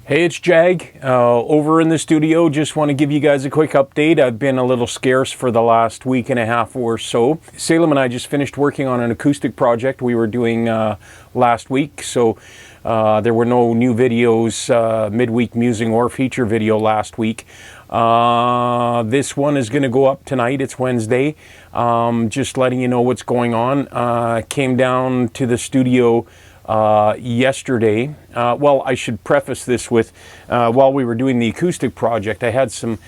Hey, it's Jag over in the studio. Just want to give you guys a quick update. I've been a little scarce for the last week and a half or so. Salem and I just finished working on an acoustic project we were doing last week, so there were no new videos, midweek musing or feature video last week. This one is going to go up tonight. It's Wednesday. Just letting you know what's going on. Came down to the studio yesterday. Well, I should preface this with, while we were doing the acoustic project, I had some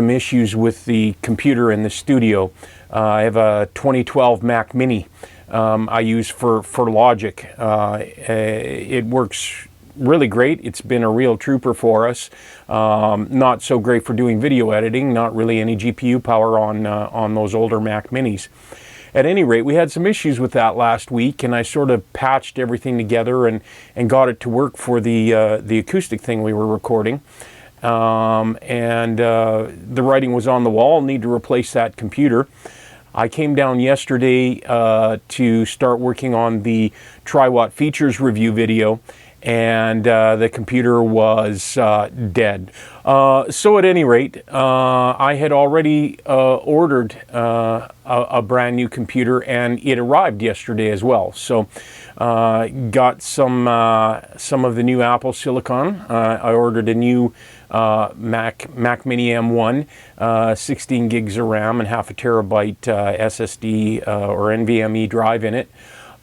issues with the computer in the studio. I have a 2012 Mac Mini I use for Logic. It works really great. It's been a real trooper for us. Not so great for doing video editing, not really any GPU power on those older Mac Minis. At any rate, we had some issues with that last week, and I sort of patched everything together and got it to work for the acoustic thing we were recording. The writing was on the wall, need to replace that computer. I came down yesterday to start working on the Tri-Watt features review video, and the computer was dead. So at any rate, I had already ordered a brand new computer, and it arrived yesterday as well. So got some of the new Apple Silicon. I ordered a new Mac Mini M1, 16 gigs of RAM and half a terabyte SSD or NVMe drive in it.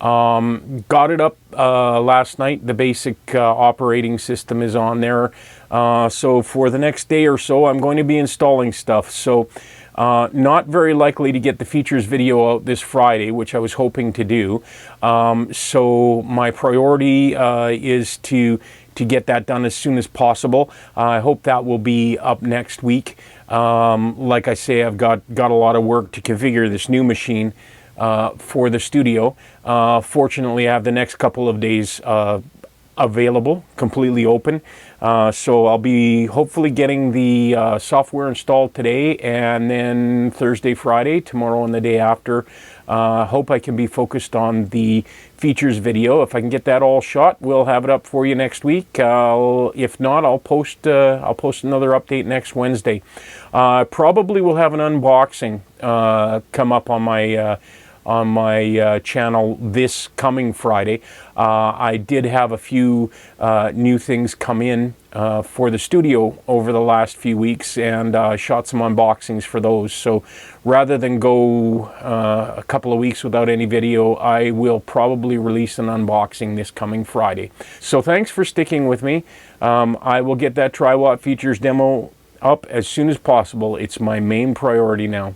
Got it up last night. The basic operating system is on there. So for the next day or so, I'm going to be installing stuff. So not very likely to get the features video out this Friday, which I was hoping to do. So my priority is to get that done as soon as possible. I hope that will be up next week. Like I say, I've got a lot of work to configure this new machine for the studio. Fortunately, I have the next couple of days available, completely open. So I'll be hopefully getting the software installed today, and then Thursday, Friday, tomorrow and the day after. Hope I can be focused on the features video. If I can get that all shot, we'll have it up for you next week. If not, I'll post another update next Wednesday. Probably will have an unboxing come up on my channel this coming Friday. I did have a few new things come in for the studio over the last few weeks, and shot some unboxings for those. So rather than go a couple of weeks without any video, I will probably release an unboxing this coming Friday. So thanks for sticking with me. I will get that Tri-Watt features demo up as soon as possible. It's my main priority now.